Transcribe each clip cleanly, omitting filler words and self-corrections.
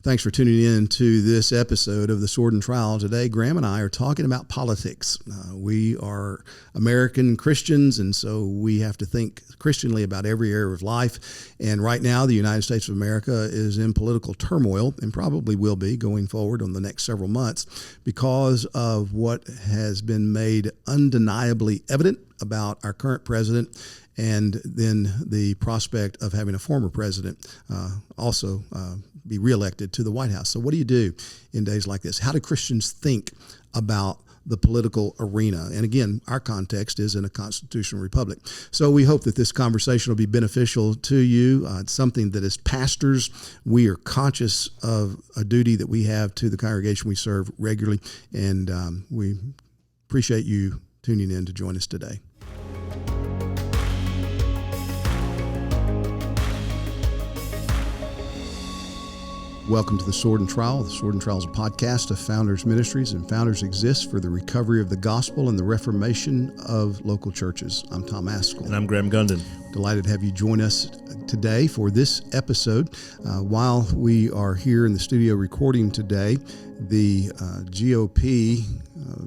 Thanks for tuning in to this episode of The Sword and Trowel. Today, Graham and I are talking about politics. We are American Christians, and so we have to think Christianly about every area of life. And right now, the United States of America is in political turmoil, and probably will be going forward on the next several months, because of what has been made undeniably evident about our current president, and then the prospect of having a former president also be reelected to the White House. So what do you do in days like this? How do Christians think about the political arena? And again, our context is in a constitutional republic. So we hope that this conversation will be beneficial to you. It's something that as pastors, we are conscious of a duty that we have to the congregation we serve regularly. And we appreciate you tuning in to join us today. Welcome to The Sword and Trowel. The Sword and Trowel is a podcast of Founders Ministries, and Founders exists for the recovery of the gospel and the reformation of local churches. I'm Tom Askell. And I'm Graham Gunden. Delighted to have you join us today for this episode. While we are here in the studio recording today, the GOP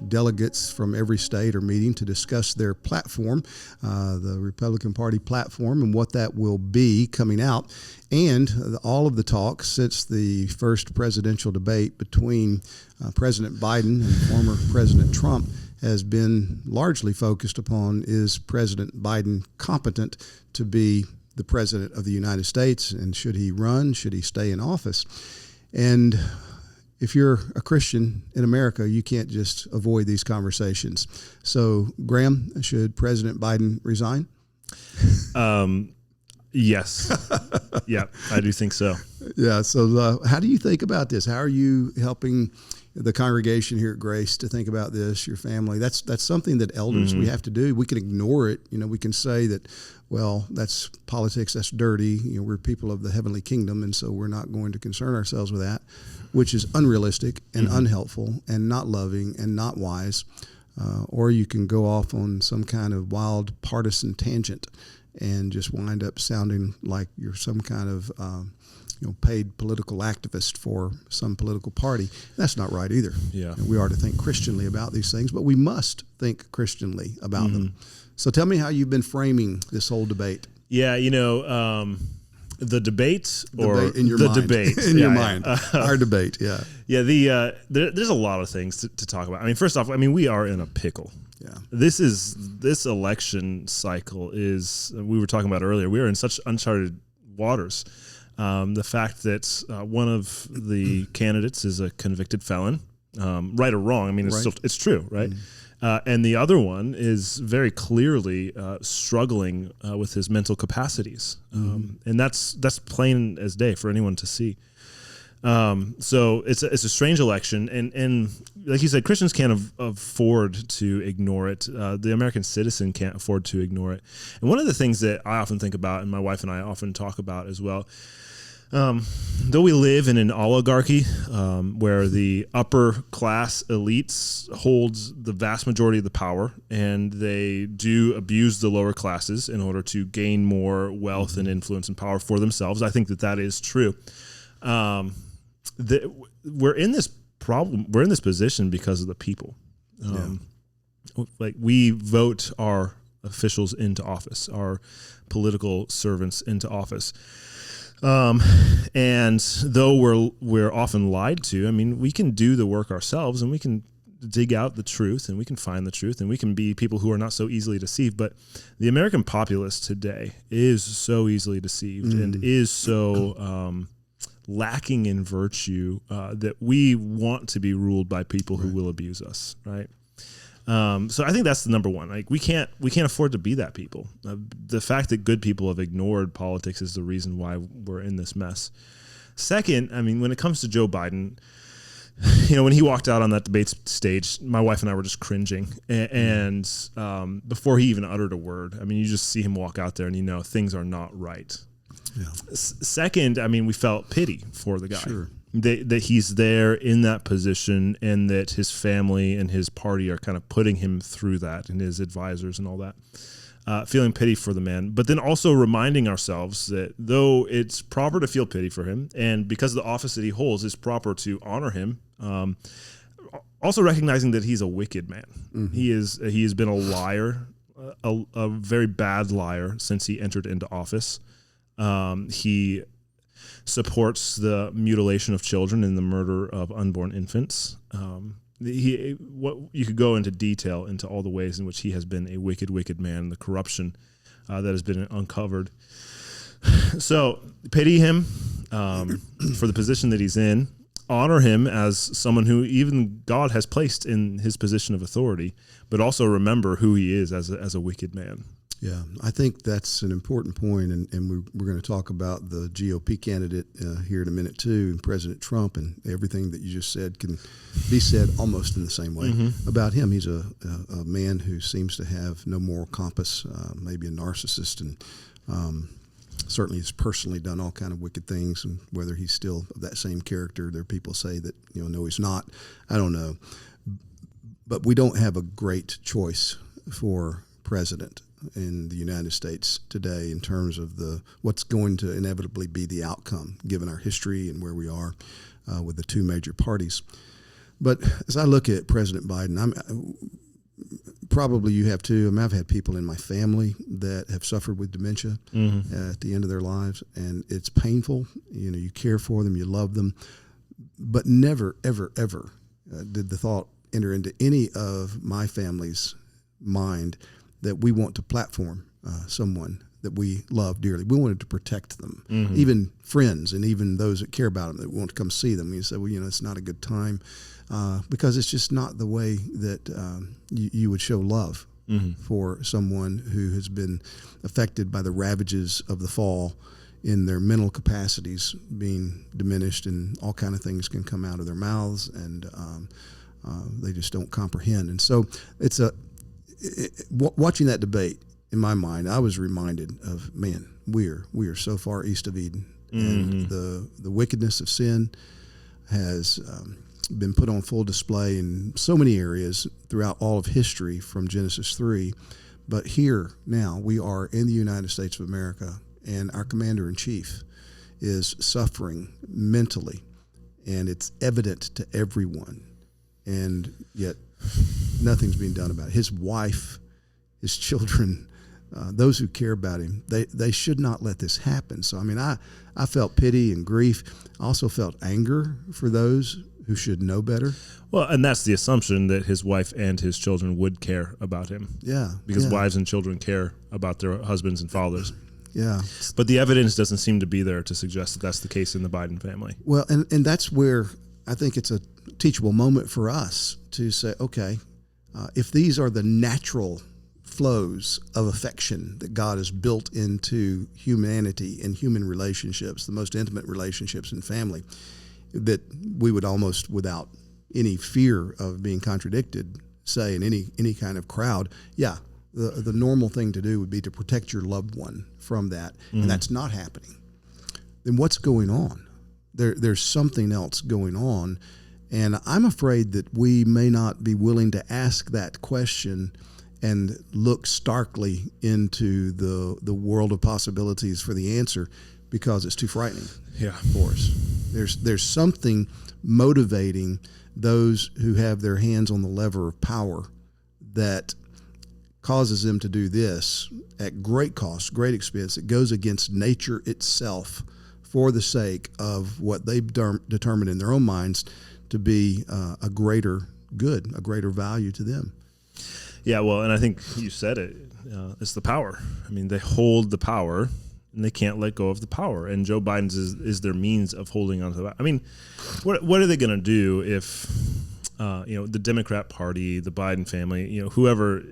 delegates from every state are meeting to discuss their platform, the Republican Party platform, and what that will be coming out. And all of the talk since the first presidential debate between President Biden and former President Trump has been largely focused upon, is President Biden competent to be the president of the United States, and should he run, should he stay in office? And if you're a Christian in America, you can't just avoid these conversations. So, Graham, should President Biden resign? Yes. Yeah, I do think so. Yeah. So how do you think about this? How are you helping the congregation here at Grace to think about this, your family? That's something that elders, we have to do. We can ignore it. You know, we can say that, well, that's politics, that's dirty. You know, we're people of the heavenly kingdom, and so we're not going to concern ourselves with that, which is unrealistic and unhelpful and not loving and not wise. Or you can go off on some kind of wild partisan tangent and just wind up sounding like you're some kind of paid political activist for some political party. That's not right either. Yeah. And we are to think Christianly about these things, but we must think Christianly about them. So tell me how you've been framing this whole debate. Yeah, the debate in your mind. Debate in your mind. Our debate, yeah. Yeah, there's a lot of things to talk about. I mean, first off, we are in a pickle. Yeah. This election cycle is, we were talking about earlier, we are in such uncharted waters. The fact that one of the candidates is a convicted felon, right or wrong, it's true, right? And the other one is very clearly struggling with his mental capacities, and that's plain as day for anyone to see. So it's a strange election, and like you said, Christians can't afford to ignore it. The American citizen can't afford to ignore it. And one of the things that I often think about, and my wife and I often talk about as well, though we live in an oligarchy where the upper class elites holds the vast majority of the power, and they do abuse the lower classes in order to gain more wealth and influence and power for themselves. I think that is true. We're in this problem. We're in this position because of the people. Like, we vote our officials into office, our political servants into office. And though we're often lied to, we can do the work ourselves, and we can dig out the truth, and we can find the truth, and we can be people who are not so easily deceived. But the American populace today is so easily deceived and is so lacking in virtue that we want to be ruled by people who will abuse us, right? So I think that's the number one. Like, we can't afford to be that people. The fact that good people have ignored politics is the reason why we're in this mess. Second, when it comes to Joe Biden, when he walked out on that debate stage, my wife and I were just cringing. And before he even uttered a word, you just see him walk out there, and things are not right. Yeah. Second, we felt pity for the guy. Sure. That he's there in that position, and that his family and his party are kind of putting him through that, and his advisors and all that. feeling pity for the man, but then also reminding ourselves that though it's proper to feel pity for him, and because of the office that he holds, it's proper to honor him. Also recognizing that he's a wicked man. Mm-hmm. He has been a liar, a very bad liar since he entered into office. He supports the mutilation of children and the murder of unborn infants. You could go into detail into all the ways in which he has been a wicked, wicked man, the corruption that has been uncovered. So pity him for the position that he's in. Honor him as someone who even God has placed in his position of authority, but also remember who he is as a wicked man. Yeah, I think that's an important point, and we're going to talk about the GOP candidate here in a minute too, and President Trump, and everything that you just said can be said almost in the same way about him. He's a man who seems to have no moral compass, maybe a narcissist, and certainly has personally done all kind of wicked things. And whether he's still of that same character, there are people say that no, he's not. I don't know, but we don't have a great choice for president in the United States today in terms of what's going to inevitably be the outcome, given our history and where we are with the two major parties. But as I look at President Biden, probably you have too. I mean, I've had people in my family that have suffered with dementia at the end of their lives, and it's painful. You care for them, you love them, but never, ever, ever did the thought enter into any of my family's mind that we want to platform someone that we love dearly. We wanted to protect them, even friends and even those that care about them that want to come see them. You say, well, it's not a good time because it's just not the way that you would show love for someone who has been affected by the ravages of the fall in their mental capacities being diminished, and all kind of things can come out of their mouths, and they just don't comprehend. And so it's watching that debate, in my mind, I was reminded of, man, we are so far east of Eden, and the wickedness of sin has been put on full display in so many areas throughout all of history from Genesis 3. But here now we are in the United States of America, and our commander-in-chief is suffering mentally, and it's evident to everyone, and yet nothing's being done about it. His wife, his children, those who care about him, they should not let this happen. So, I mean, I felt pity and grief. I also felt anger for those who should know better. Well, and that's the assumption that his wife and his children would care about him. Yeah. Because wives and children care about their husbands and fathers. Yeah. But the evidence doesn't seem to be there to suggest that that's the case in the Biden family. Well, and that's where I think it's a teachable moment for us to say, okay, if these are the natural flows of affection that God has built into humanity and human relationships, the most intimate relationships in family, that we would almost, without any fear of being contradicted, say in any kind of crowd, the normal thing to do would be to protect your loved one from that, and that's not happening. Then what's going on? There's something else going on, and I'm afraid that we may not be willing to ask that question and look starkly into the world of possibilities for the answer, because it's too frightening for us. There's something motivating those who have their hands on the lever of power that causes them to do this at great cost, great expense. It goes against nature itself for the sake of what they've determined in their own minds to be a greater good, a greater value to them. Yeah, well, and I think you said it. It's the power. I mean, they hold the power, and they can't let go of the power. And Joe Biden's is their means of holding on to that. I mean, what are they going to do if the Democrat Party, the Biden family, whoever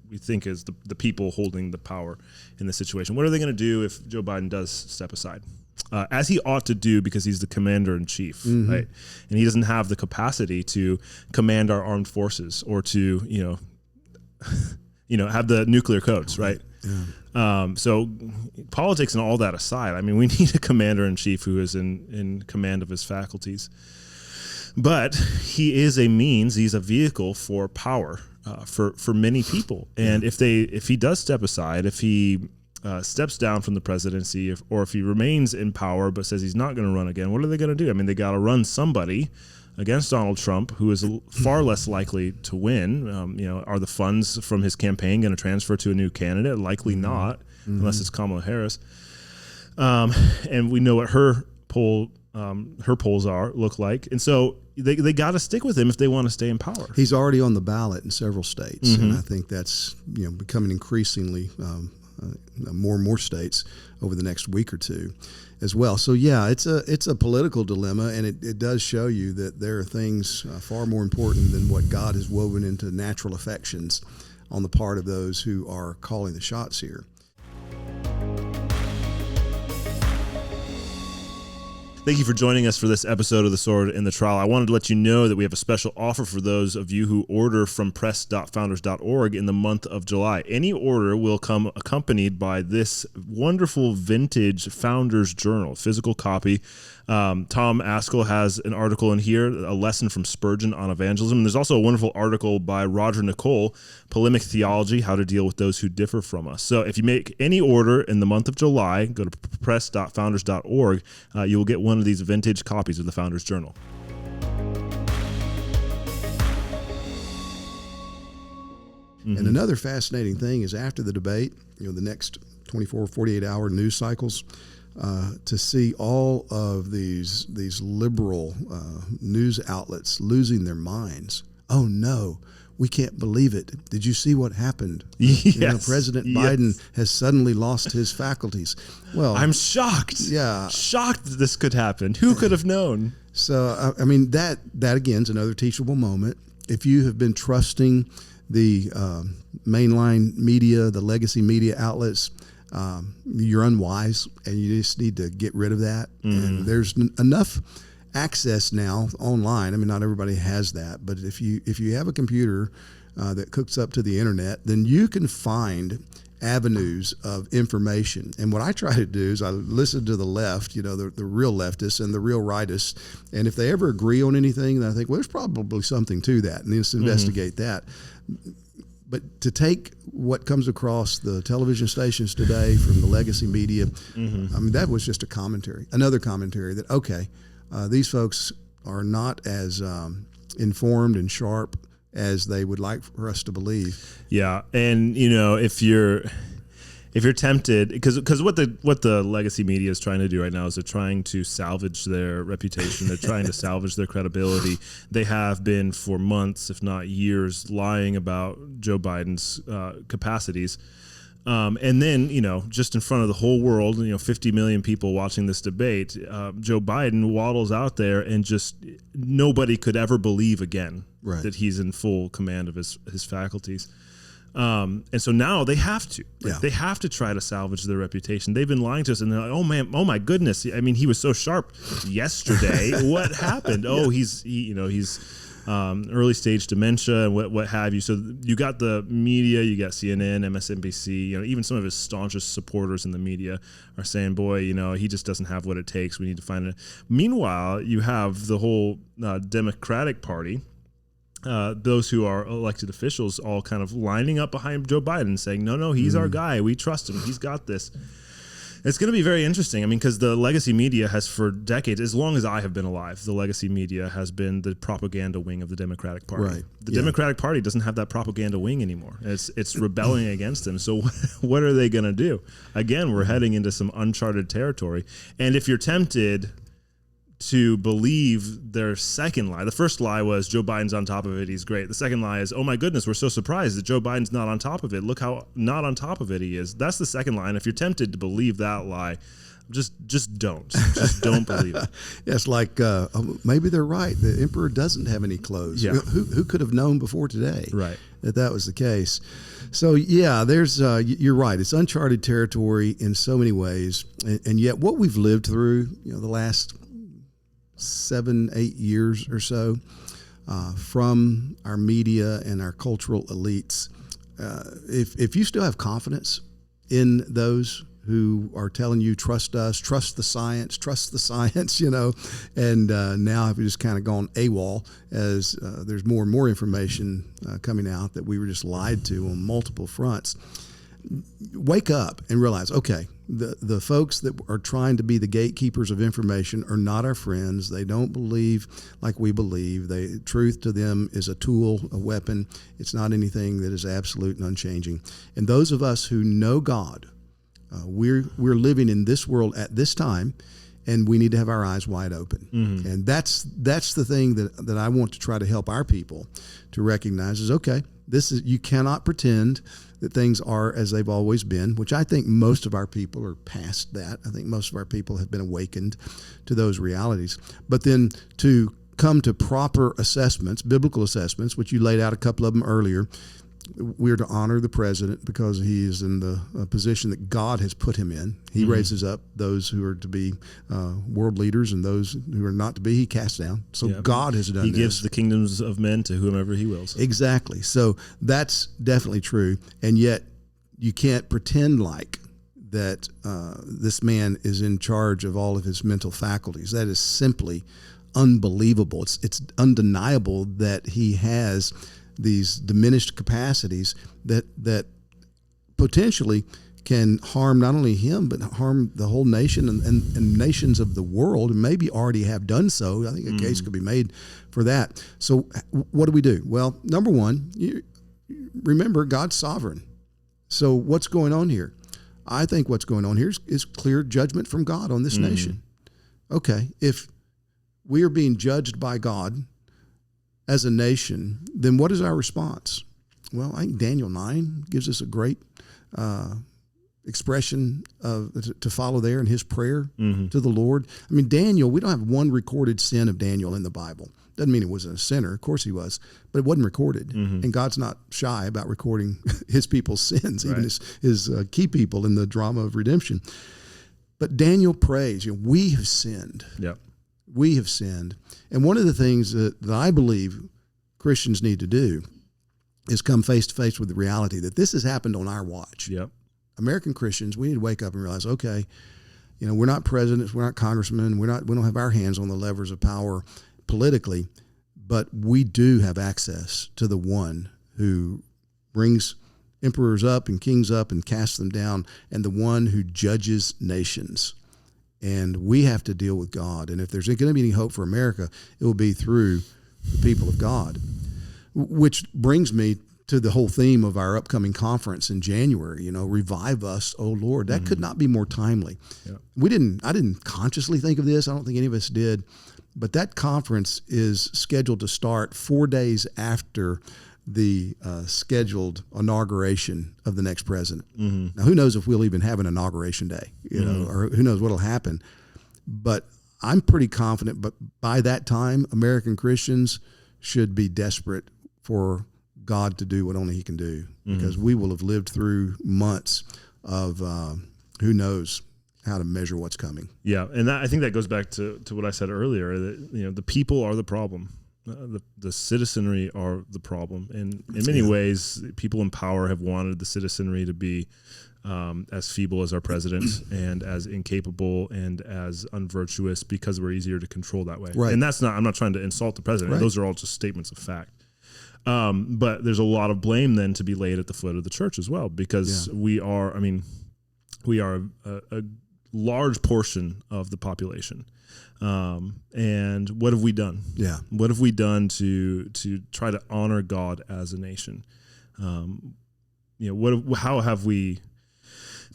we think is the people holding the power in this situation, what are they going to do if Joe Biden does step aside? As he ought to do, because he's the commander-in-chief, right? And he doesn't have the capacity to command our armed forces or to, have the nuclear codes, right? Yeah. So politics and all that aside, I mean, we need a commander-in-chief who is in command of his faculties. But he is a means, he's a vehicle for power for many people. And if he does step aside, if he steps down from the presidency, or if he remains in power but says he's not going to run again, what are they going to do? I mean, they got to run somebody against Donald Trump, who is far less likely to win. Are the funds from his campaign going to transfer to a new candidate? Likely not, unless it's Kamala Harris. And we know what her polls look like, and so they got to stick with him if they want to stay in power. He's already on the ballot in several states, and I think that's becoming increasingly more and more states over the next week or two as well. So yeah, it's a political dilemma, and it does show you that there are things far more important than what God has woven into natural affections on the part of those who are calling the shots here. Thank you for joining us for this episode of The Sword in the Trial. I wanted to let you know that we have a special offer for those of you who order from press.founders.org in the month of July. Any order will come accompanied by this wonderful vintage Founders Journal, physical copy. Tom Ascol has an article in here, a lesson from Spurgeon on evangelism. And there's also a wonderful article by Roger Nicole, Polemic Theology, How to Deal with Those Who Differ from Us. So if you make any order in the month of July, go to press.founders.org. You will get one of these vintage copies of the Founders Journal. And another fascinating thing is after the debate, the next 24, 48-hour news cycles, to see all of these liberal news outlets losing their minds. Oh no, we can't believe it. Did you see what happened? Yes. President Biden has suddenly lost his faculties. Well, I'm shocked. Yeah. Shocked that this could happen. Who could have known? So, I mean, that again is another teachable moment. If you have been trusting the mainline media, the legacy media outlets, you're unwise, and you just need to get rid of that. And there's enough access now online. I mean, not everybody has that, but if you have a computer that hooks up to the internet, then you can find avenues of information. And what I try to do is I listen to the left, the real leftists and the real rightists, and if they ever agree on anything, then I think, well, there's probably something to that, and let's investigate that. But to take what comes across the television stations today from the legacy media, I mean, that was just another commentary that, okay, these folks are not as informed and sharp as they would like for us to believe. Yeah, and if you're tempted, because what the legacy media is trying to do right now is they're trying to salvage their reputation. They're trying to salvage their credibility. They have been for months, if not years, lying about Joe Biden's capacities. And then, just in front of the whole world, 50 million people watching this debate, Joe Biden waddles out there, and just nobody could ever believe again that he's in full command of his faculties. And so now they have to. They have to try to salvage their reputation. They've been lying to us, and they're like, "Oh man, oh my goodness! I mean, he was so sharp yesterday. What happened? Oh, he's early stage dementia and what have you." So you got the media, you got CNN, MSNBC. Even some of his staunchest supporters in the media are saying, "Boy, he just doesn't have what it takes. We need to find it." Meanwhile, you have the whole Democratic Party. Those who are elected officials all kind of lining up behind Joe Biden saying, no, he's our guy. We trust him. He's got this. It's going to be very interesting. I mean, because the legacy media has for decades, as long as I have been alive, the legacy media has been the propaganda wing of the Democratic Party. Right. The Democratic Party doesn't have that propaganda wing anymore. It's rebelling against them. So what are they going to do? Again, we're heading into some uncharted territory. And if you're tempted to believe their second lie. The first lie was Joe Biden's on top of it. He's great. The second lie is, oh my goodness, we're so surprised that Joe Biden's not on top of it. Look how not on top of it he is. That's the second lie. And if you're tempted to believe that lie, just don't. Just don't believe it. It's like maybe they're right. The emperor doesn't have any clothes. Yeah. Who could have known before today that was the case? So yeah, there's you're right. It's uncharted territory in so many ways, and yet what we've lived through, the last 7-8 years or so from our media and our cultural elites, if you still have confidence in those who are telling you, trust us, trust the science, you know, and now have just kind of gone AWOL as there's more and more information coming out that we were just lied to on multiple fronts. Wake up and realize, okay, the folks that are trying to be the gatekeepers of information are not our friends. They don't believe like we believe. Truth to them is a tool, a weapon. It's not anything that is absolute and unchanging. And those of us who know God, we're living in this world at this time, and we need to have our eyes wide open. Mm-hmm. And that's the thing that I want to try to help our people to recognize is, okay, you cannot pretend that things are as they've always been, which I think most of our people are past that. I think most of our people have been awakened to those realities. But then to come to proper assessments, biblical assessments, which you laid out a couple of them earlier, we're to honor the president because he is in the position that God has put him in. He raises up those who are to be world leaders, and those who are not to be, he casts down. So God has done this. He gives the kingdoms of men to whomever he wills. Exactly. So that's definitely true. And yet you can't pretend like that this man is in charge of all of his mental faculties. That is simply unbelievable. It's undeniable that he has these diminished capacities that potentially can harm not only him, but harm the whole nation and nations of the world, and maybe already have done so. I think a case could be made for that. So what do? Well, number one, remember God's sovereign. So what's going on here? I think what's going on here is clear judgment from God on this nation. Okay, if we are being judged by God as a nation, then what is our response? Well, I think Daniel 9 gives us a great expression to follow there in his prayer to the Lord. I mean, Daniel, we don't have one recorded sin of Daniel in the Bible. Doesn't mean he wasn't a sinner. Of course he was, but it wasn't recorded. And God's not shy about recording his people's sins, even his key people in the drama of redemption. But Daniel prays, we have sinned. Yep. We have sinned. And one of the things that I believe Christians need to do is come face to face with the reality that this has happened on our watch. Yep. American Christians, we need to wake up and realize, okay, we're not presidents, we're not congressmen, we don't have our hands on the levers of power politically, but we do have access to the one who brings emperors up and kings up and casts them down, and the one who judges nations. And we have to deal with God. And if there's going to be any hope for America, it will be through the people of God. Which brings me to the whole theme of our upcoming conference in January, revive us, O Lord. That could not be more timely. Yeah. I didn't consciously think of this. I don't think any of us did. But that conference is scheduled to start 4 days after the scheduled inauguration of the next president. Now, who knows if we'll even have an inauguration day, or who knows what'll happen. But I'm pretty confident, but by that time, American Christians should be desperate for God to do what only he can do, because we will have lived through months of who knows how to measure what's coming. Yeah, and I think that goes back to what I said earlier, that the people are the problem. The citizenry are the problem, and in many ways, people in power have wanted the citizenry to be as feeble as our president and as incapable and as unvirtuous, because we're easier to control that way. Right. And I'm not trying to insult the president. Right. Those are all just statements of fact. But there's a lot of blame then to be laid at the foot of the church as well, because we are a large portion of the population. And what have we done? Yeah. What have we done to try to honor God as a nation? How have we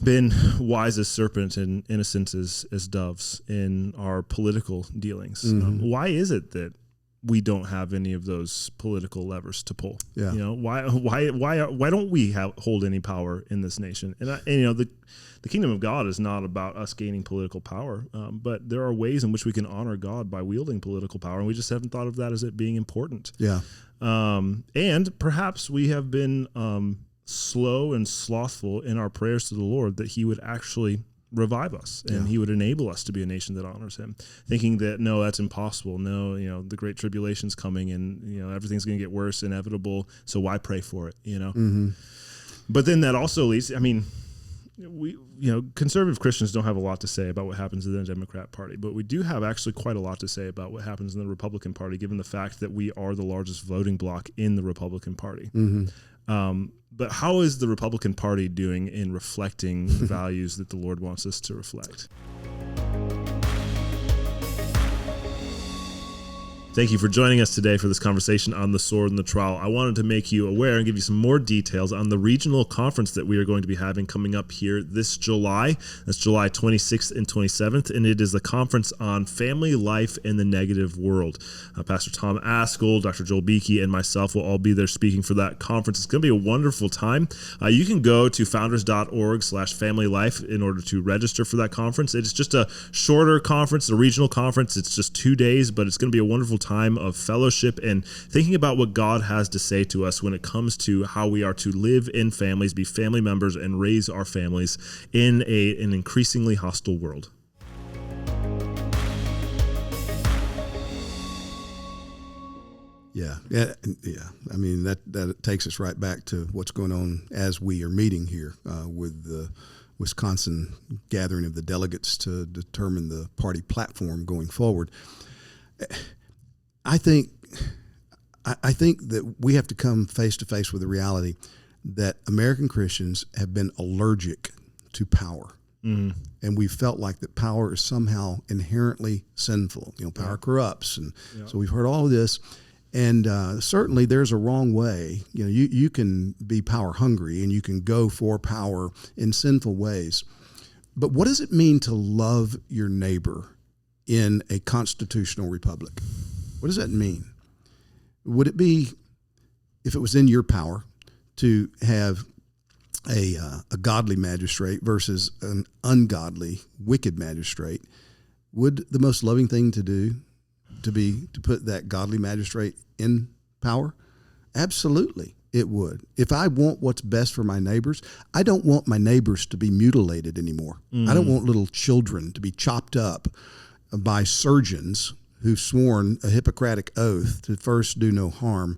been wise as serpents and innocent as doves in our political dealings? Why is it that we don't have any of those political levers to pull? Yeah. Why don't we hold any power in this nation? And the kingdom of God is not about us gaining political power, but there are ways in which we can honor God by wielding political power, and we just haven't thought of that as it being important. Yeah. And perhaps we have been slow and slothful in our prayers to the Lord that he would actually revive us and he would enable us to be a nation that honors him, thinking that, no, that's impossible. No, the great tribulation's coming and, everything's going to get worse, inevitable. So why pray for it, But then that also leads, conservative Christians don't have a lot to say about what happens in the Democrat Party, but we do have actually quite a lot to say about what happens in the Republican Party, given the fact that we are the largest voting bloc in the Republican Party. But how is the Republican Party doing in reflecting the values that the Lord wants us to reflect? Thank you for joining us today for this conversation on the sword and the trowel. I wanted to make you aware and give you some more details on the regional conference that we are going to be having coming up here this July. That's July 26th and 27th, and it is the conference on family life in the negative world. Pastor Tom Ascol, Dr. Joel Beakey, and myself will all be there speaking for that conference. It's going to be a wonderful time. You can go to founders.org/familylife in order to register for that conference. It's just a shorter conference, a regional conference. It's just 2 days, but it's going to be a wonderful time of fellowship and thinking about what God has to say to us when it comes to how we are to live in families, be family members, and raise our families in an increasingly hostile world. Yeah. I mean, that takes us right back to what's going on as we are meeting here with the Wisconsin gathering of the delegates to determine the party platform going forward. I think that we have to come face to face with the reality that American Christians have been allergic to power. And we felt like that power is somehow inherently sinful. Power corrupts. And so we've heard all of this. And certainly there's a wrong way. You can be power hungry and you can go for power in sinful ways. But what does it mean to love your neighbor in a constitutional republic? What does that mean? Would it be, if it was in your power, to have a godly magistrate versus an ungodly, wicked magistrate? Would the most loving thing to do to put that godly magistrate in power? Absolutely, it would. If I want what's best for my neighbors, I don't want my neighbors to be mutilated anymore. I don't want little children to be chopped up by surgeons who've sworn a Hippocratic oath to first do no harm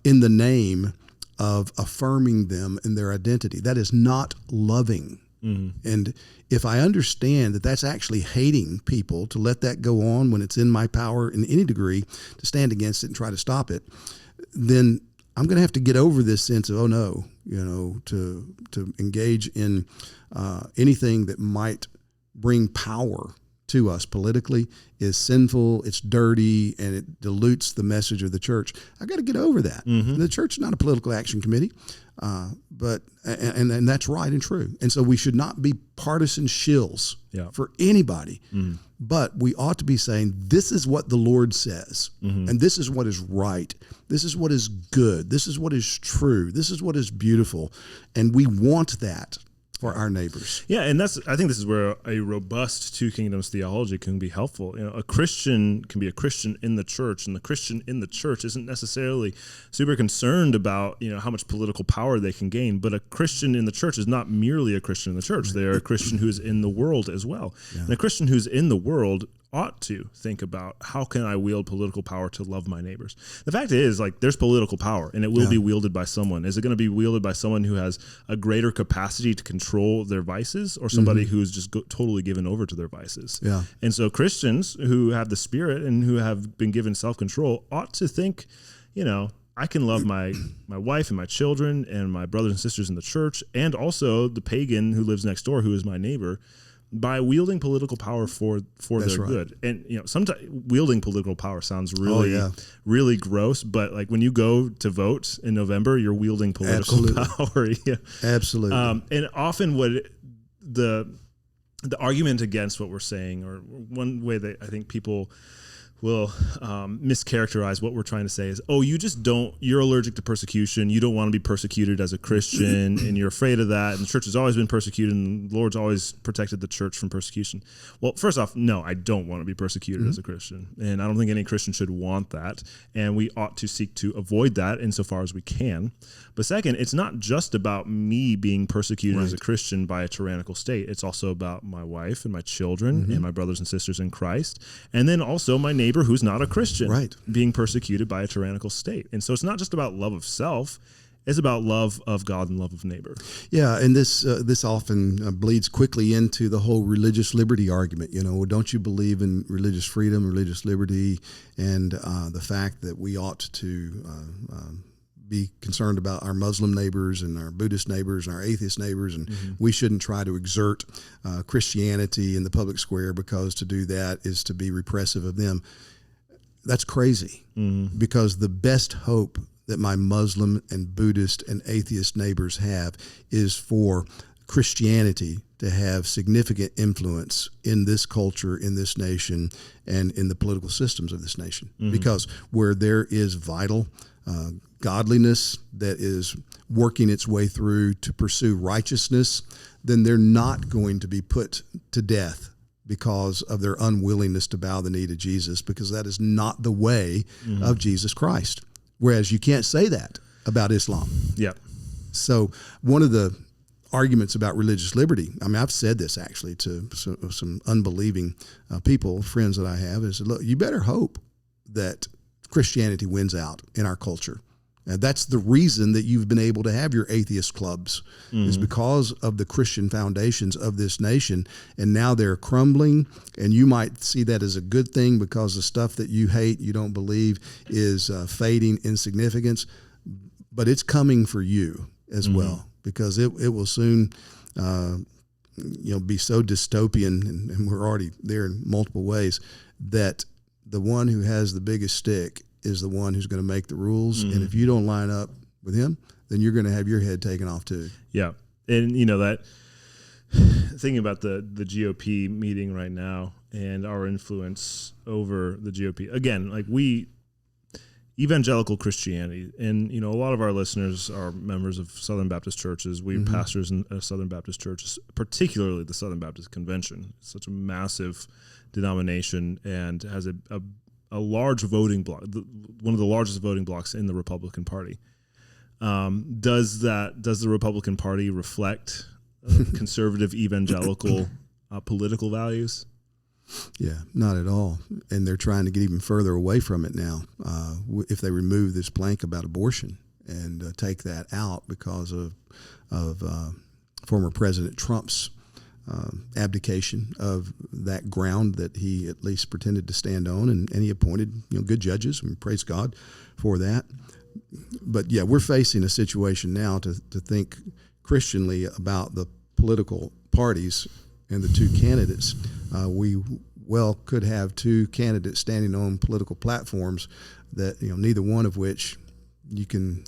in the name of affirming them in their identity. That is not loving. And if I understand that that's actually hating people, to let that go on when it's in my power in any degree to stand against it and try to stop it, then I'm going to have to get over this sense of, oh no, to engage in anything that might bring power to us politically is sinful, it's dirty, and it dilutes the message of the church. I got to get over that. The church is not a political action committee, but that's right and true. And so we should not be partisan shills for anybody, but we ought to be saying, this is what the Lord says, and this is what is right. This is what is good. This is what is true. This is what is beautiful. And we want that for our neighbors. Yeah, and I think this is where a robust two kingdoms theology can be helpful. A Christian can be a Christian in the church, and the Christian in the church isn't necessarily super concerned about how much political power they can gain. But a Christian in the church is not merely a Christian in the church; they are a Christian who is in the world as well. And a Christian who's in the world ought to think about, how can I wield political power to love my neighbors? The fact is, there's political power, and it will be wielded by someone. Is it going to be wielded by someone who has a greater capacity to control their vices, or somebody who's just totally given over to their vices? And so Christians who have the Spirit and who have been given self-control ought to think, I can love my wife and my children and my brothers and sisters in the church, and also the pagan who lives next door, who is my neighbor, by wielding political power for their good. And sometimes wielding political power sounds really gross, but when you go to vote in November, you're wielding political power. Absolutely. And often what the argument against what we're saying, or one way that I think people will mischaracterize what we're trying to say is, you're allergic to persecution. You don't want to be persecuted as a Christian, and you're afraid of that. And the church has always been persecuted, and the Lord's always protected the church from persecution. Well, first off, no, I don't want to be persecuted as a Christian. And I don't think any Christian should want that. And we ought to seek to avoid that insofar as we can. But second, it's not just about me being persecuted as a Christian by a tyrannical state. It's also about my wife and my children and my brothers and sisters in Christ. And then also my neighbor who's not a Christian being persecuted by a tyrannical state. And so it's not just about love of self. It's about love of God and love of neighbor. Yeah, and this often bleeds quickly into the whole religious liberty argument. Don't you believe in religious freedom, religious liberty, and the fact that we ought to be concerned about our Muslim neighbors and our Buddhist neighbors and our atheist neighbors, and we shouldn't try to exert Christianity in the public square, because to do that is to be repressive of them. That's crazy, because the best hope that my Muslim and Buddhist and atheist neighbors have is for Christianity to have significant influence in this culture, in this nation, and in the political systems of this nation. Because where there is vital godliness that is working its way through to pursue righteousness, then they're not going to be put to death because of their unwillingness to bow the knee to Jesus, because that is not the way of Jesus Christ. Whereas you can't say that about Islam. Yeah. So one of the arguments about religious liberty, I mean, I've said this actually to some unbelieving people, friends that I have, is, look, you better hope that Christianity wins out in our culture. And that's the reason that you've been able to have your atheist clubs, is because of the Christian foundations of this nation. And now they're crumbling, and you might see that as a good thing because the stuff that you hate, you don't believe, is fading in significance. But it's coming for you as well, because it will soon be so dystopian, and we're already there in multiple ways, that the one who has the biggest stick is the one who's going to make the rules. And if you don't line up with him, then you're going to have your head taken off too. Yeah. And that thinking about the GOP meeting right now and our influence over the GOP, again, like evangelical Christianity, and a lot of our listeners are members of Southern Baptist churches. We pastors in Southern Baptist churches, particularly the Southern Baptist Convention. It's such a massive denomination and has a large voting bloc, one of the largest voting blocs in the Republican Party. Does the Republican Party reflect conservative evangelical political values? Yeah, not at all. And they're trying to get even further away from it now. If they remove this plank about abortion and take that out because of former President Trump's abdication of that ground that he at least pretended to stand on, and he appointed good judges, and praise God for that. But yeah, we're facing a situation now to think Christianly about the political parties and the two candidates. We could have two candidates standing on political platforms that neither one of which you can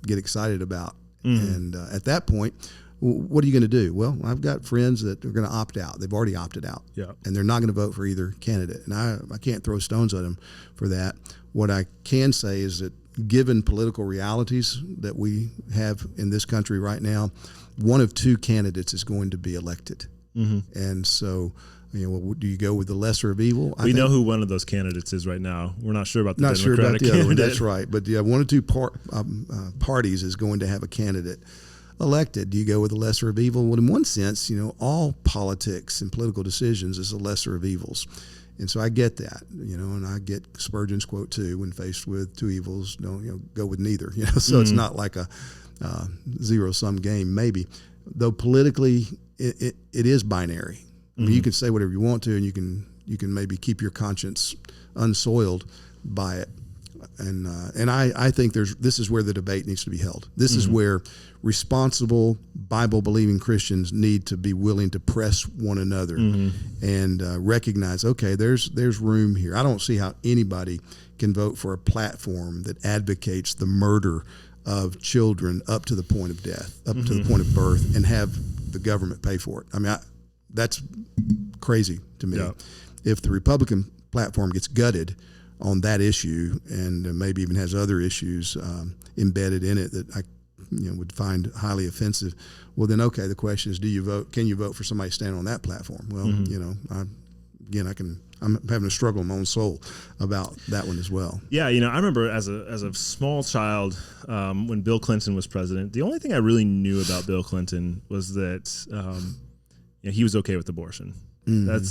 get excited about. And at that point, what are you going to do? Well, I've got friends that are going to opt out. They've already opted out. Yeah. And they're not going to vote for either candidate. And I can't throw stones at them for that. What I can say is that given political realities that we have in this country right now, one of two candidates is going to be elected. And so, do you go with the lesser of evil? We know who one of those candidates is right now. We're not sure about the Democratic candidate. Not sure about the other one. That's right. But yeah, one or two parties is going to have a candidate elected. Do you go with the lesser of evil? Well, in one sense, all politics and political decisions is the lesser of evils. And so I get that, and I get Spurgeon's quote too, when faced with two evils, don't go with neither. So it's not like a zero-sum game, maybe. Though politically, it is binary. I mean, you can say whatever you want to, and you can maybe keep your conscience unsoiled by it. And I think this is where the debate needs to be held. This is where responsible Bible-believing Christians need to be willing to press one another and recognize, okay, there's room here. I don't see how anybody can vote for a platform that advocates the murder of children up to the point of death, up to the point of birth, and have the government pay for it. I mean, that's crazy to me. Yeah. If the Republican platform gets gutted on that issue, and maybe even has other issues embedded in it that I would find highly offensive, well then, okay, the question is, can you vote for somebody standing on that platform? Well, I'm having a struggle in my own soul about that one as well. Yeah, I remember as a small child, when Bill Clinton was president, the only thing I really knew about Bill Clinton was that he was okay with abortion. That's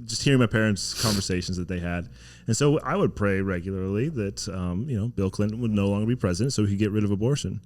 just hearing my parents' conversations that they had. And so I would pray regularly that, Bill Clinton would no longer be president so he could get rid of abortion.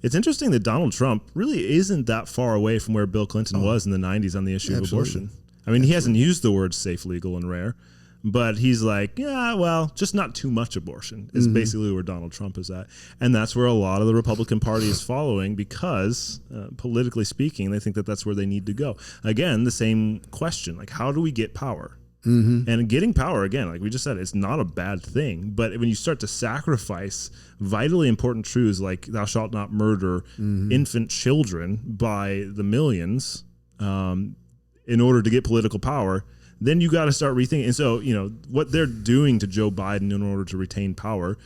It's interesting that Donald Trump really isn't that far away from where Bill Clinton was in the 90s on the issue of abortion. I mean, he hasn't used the words safe, legal, and rare, but he's like, yeah, well, just not too much abortion is basically where Donald Trump is at. And that's where a lot of the Republican Party is following because, politically speaking, they think that that's where they need to go. Again, the same question, like, how do we get power? And getting power, again, like we just said, it's not a bad thing. But when you start to sacrifice vitally important truths like thou shalt not murder infant children by the millions in order to get political power, then you got to start rethinking. And so, what they're doing to Joe Biden in order to retain power,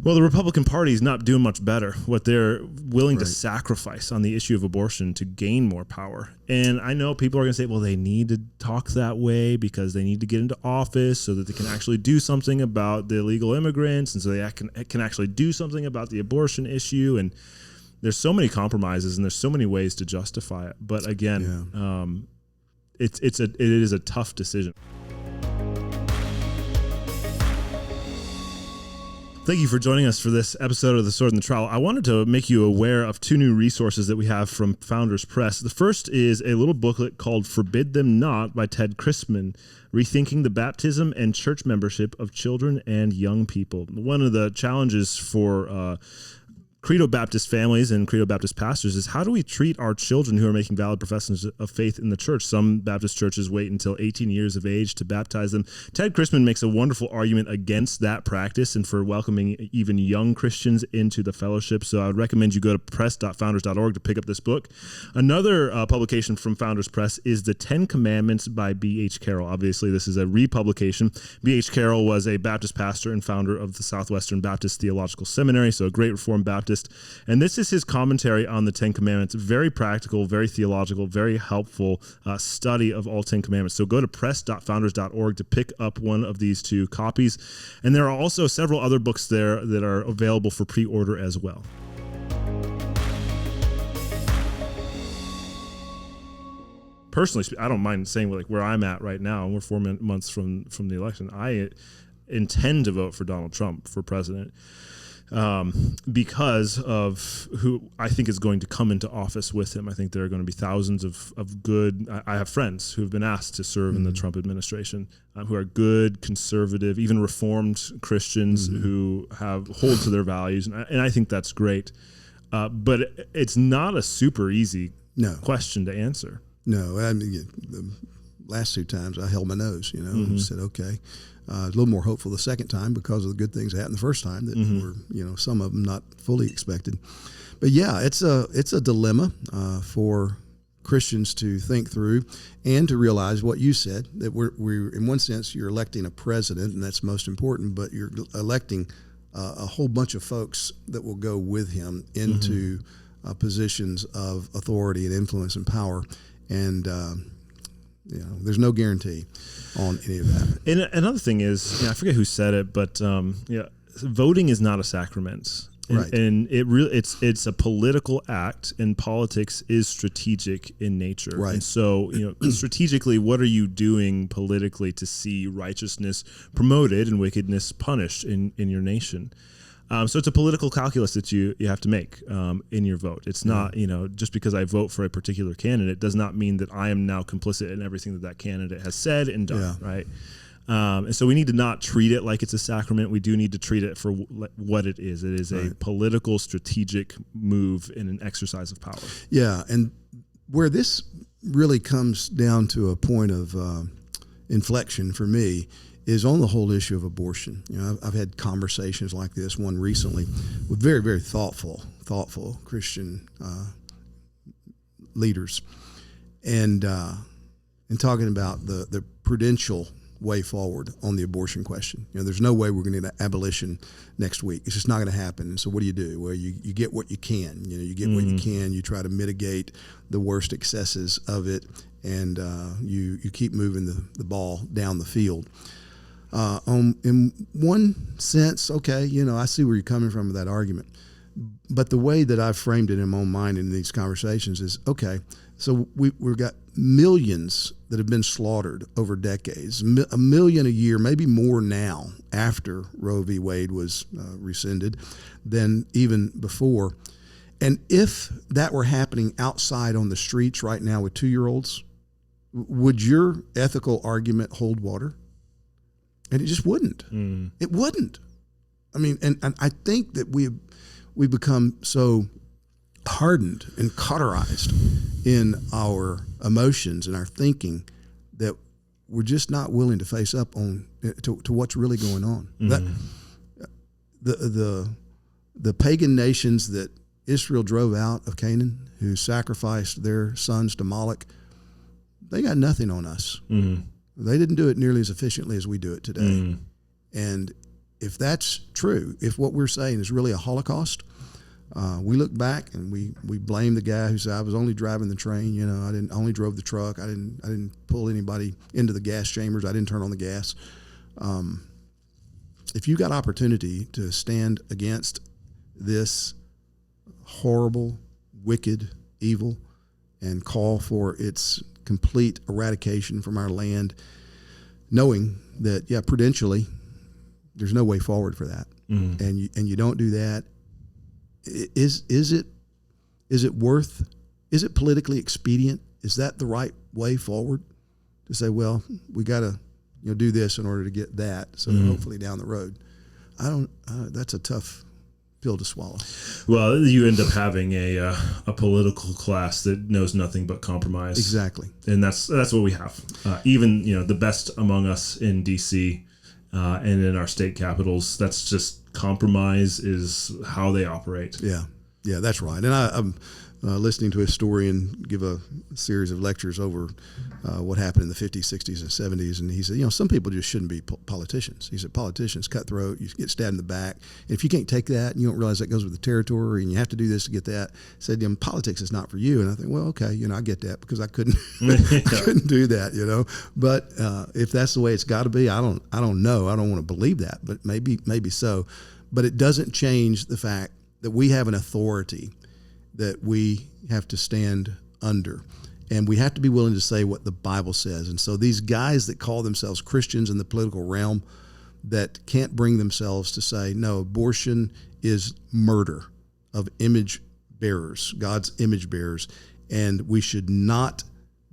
well, the Republican Party is not doing much better. What they're willing to sacrifice on the issue of abortion to gain more power. And I know people are going to say, well, they need to talk that way because they need to get into office so that they can actually do something about the illegal immigrants, and so they can actually do something about the abortion issue. And there's so many compromises and there's so many ways to justify it. But again, it is a tough decision. Thank you for joining us for this episode of The Sword and the Trowel. I wanted to make you aware of two new resources that we have from Founders Press. The first is a little booklet called Forbid Them Not by Ted Chrisman, Rethinking the Baptism and Church Membership of Children and Young People. One of the challenges for Credo Baptist families and Credo Baptist pastors is how do we treat our children who are making valid professions of faith in the church? Some Baptist churches wait until 18 years of age to baptize them. Ted Chrisman makes a wonderful argument against that practice and for welcoming even young Christians into the fellowship. So I would recommend you go to press.founders.org to pick up this book. Another publication from Founders Press is The 10 Commandments by B.H. Carroll. Obviously, this is a republication. B.H. Carroll was a Baptist pastor and founder of the Southwestern Baptist Theological Seminary, so a great Reformed Baptist. And this is his commentary on the 10 Commandments. Very practical, very theological, very helpful study of all 10 Commandments. So go to press.founders.org to pick up one of these two copies. And there are also several other books there that are available for pre-order as well. Personally, I don't mind saying like where I'm at right now. We're 4 months from the election. I intend to vote for Donald Trump for president. Because of who I think is going to come into office with him. I think there are going to be thousands of good, I have friends who have been asked to serve in the Trump administration, who are good, conservative, even Reformed Christians who hold to their values. And I think that's great. But it's not a super easy question to answer. No, I mean, the last two times I held my nose, and said, okay. A little more hopeful the second time because of the good things that happened the first time that were, some of them not fully expected. But yeah, it's a dilemma for Christians to think through and to realize what you said, that we're in one sense you're electing a president, and that's most important, but you're electing a whole bunch of folks that will go with him into positions of authority and influence and power, and there's no guarantee on any of that. And another thing is, I forget who said it, but voting is not a sacrament. Right. And it's a political act, and politics is strategic in nature. Right. And so, strategically, what are you doing politically to see righteousness promoted and wickedness punished in your nation? So it's a political calculus that you have to make in your vote. It's not, just because I vote for a particular candidate does not mean that I am now complicit in everything that candidate has said and done, right? And so we need to not treat it like it's a sacrament. We do need to treat it for what it is. It is a political, strategic move in an exercise of power. Yeah, and where this really comes down to a point of inflection for me is on the whole issue of abortion. I've had conversations like this, one recently, with very, very thoughtful Christian leaders, and talking about the prudential way forward on the abortion question. There's no way we're going to get abolition next week. It's just not going to happen. And so what do? Well, you get what you can. You get what you can. You try to mitigate the worst excesses of it, and you keep moving the ball down the field. In one sense, okay, I see where you're coming from with that argument. But the way that I've framed it in my own mind in these conversations is, okay, so we've got millions that have been slaughtered over decades, a million a year, maybe more now after Roe v. Wade was rescinded than even before. And if that were happening outside on the streets right now with 2-year-olds, would your ethical argument hold water? And it just wouldn't. It wouldn't. I mean, and I think that we've become so hardened and cauterized in our emotions and our thinking that we're just not willing to face up to what's really going on. That the pagan nations that Israel drove out of Canaan, who sacrificed their sons to Moloch, they got nothing on us. They didn't do it nearly as efficiently as we do it today. And if that's true, if what we're saying is really a Holocaust, we look back and we blame the guy who said, I was only driving the train, I only drove the truck, I didn't pull anybody into the gas chambers, I didn't turn on the gas. If you got opportunity to stand against this horrible, wicked evil and call for its complete eradication from our land, knowing that, prudentially, there's no way forward for that, and you don't do that. Is it politically expedient? Is that the right way forward to say, well, we got to do this in order to get that, so that hopefully down the road? That's a tough pill to swallow. Well, you end up having a political class that knows nothing but compromise. Exactly. And that's what we have. Even the best among us in DC and in our state capitals, that's just compromise is how they operate. Yeah, that's right. And I'm listening to a historian give a series of lectures over what happened in the 50s, 60s, and 70s. And he said, some people just shouldn't be politicians. He said, politicians, cutthroat, you get stabbed in the back. And if you can't take that and you don't realize that goes with the territory and you have to do this to get that, he said, politics is not for you. And I think, well, okay, I get that because I couldn't couldn't do that, But if that's the way it's got to be, I don't know. I don't want to believe that, but maybe so. But it doesn't change the fact that we have an authority that we have to stand under. And we have to be willing to say what the Bible says. And so these guys that call themselves Christians in the political realm that can't bring themselves to say, no, abortion is murder of image bearers, God's image bearers, and we should not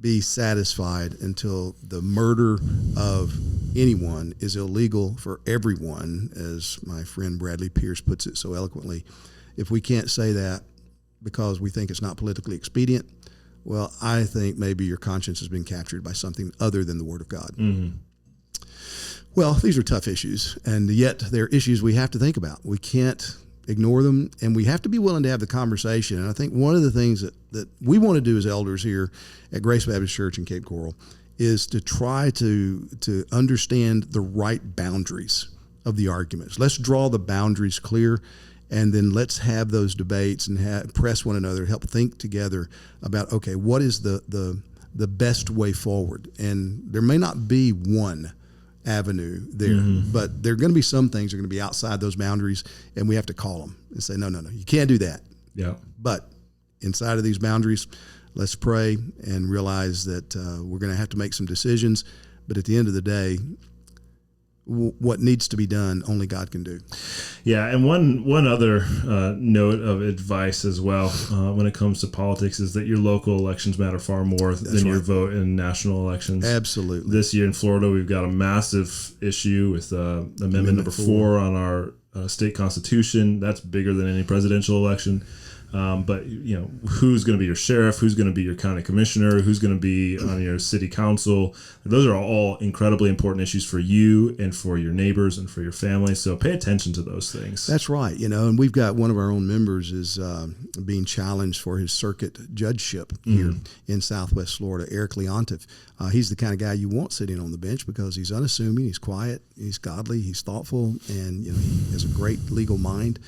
be satisfied until the murder of anyone is illegal for everyone, as my friend Bradley Pierce puts it so eloquently. If we can't say that because we think it's not politically expedient, well, I think maybe your conscience has been captured by something other than the Word of God. Well, these are tough issues, and yet they're issues we have to think about. We can't ignore them, and we have to be willing to have the conversation. And I think one of the things that we want to do as elders here at Grace Baptist Church in Cape Coral is to try to understand the right boundaries of the arguments. Let's draw the boundaries clear, and then let's have those debates and press one another, help think together about, okay, what is the best way forward? And there may not be one avenue there, but there are going to be some things that are going to be outside those boundaries, and we have to call them and say, no, you can't do that. Yeah. But inside of these boundaries, let's pray and realize that we're going to have to make some decisions. But at the end of the day, what needs to be done, only God can do. Yeah, and one other note of advice as well when it comes to politics is that your local elections matter far more than your vote in national elections. Absolutely. This year in Florida, we've got a massive issue with Amendment number 4 on our state constitution. That's bigger than any presidential election. But who's going to be your sheriff? Who's going to be your county commissioner? Who's going to be on your city council? Those are all incredibly important issues for you and for your neighbors and for your family. So pay attention to those things. That's right. And we've got one of our own members is being challenged for his circuit judgeship here in Southwest Florida, Eric Leontief. He's the kind of guy you want sitting on the bench because he's unassuming, he's quiet, he's godly, he's thoughtful, and he has a great legal mind.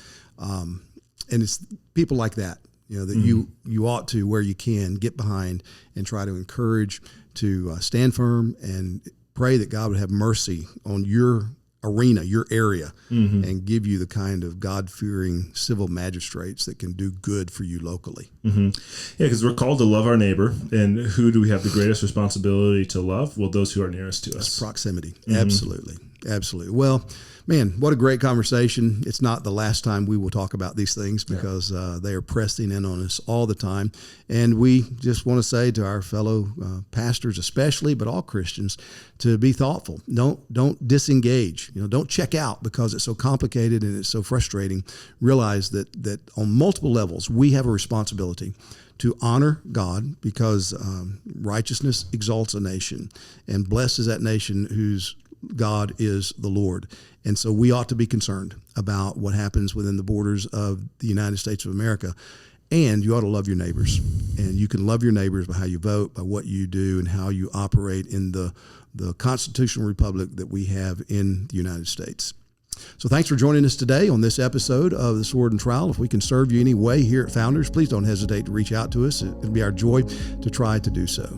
And it's people like that, that you ought to, where you can, get behind and try to encourage to stand firm and pray that God would have mercy on your arena, your area, and give you the kind of God-fearing civil magistrates that can do good for you locally. Yeah, because we're called to love our neighbor. And who do we have the greatest responsibility to love? Well, those who are nearest to us. That's proximity. Absolutely. Well, Man, what a great conversation. It's not the last time we will talk about these things because they are pressing in on us all the time. And we just want to say to our fellow pastors especially, but all Christians, to be thoughtful. Don't disengage. Don't check out because it's so complicated and it's so frustrating. Realize that on multiple levels, we have a responsibility to honor God because righteousness exalts a nation, and blessed is that nation whose God is the Lord. And so we ought to be concerned about what happens within the borders of the United States of America. And you ought to love your neighbors. And you can love your neighbors by how you vote, by what you do, and how you operate in the constitutional republic that we have in the United States. So thanks for joining us today on this episode of The Sword and Trowel. If we can serve you any way here at Founders, please don't hesitate to reach out to us. It'd be our joy to try to do so.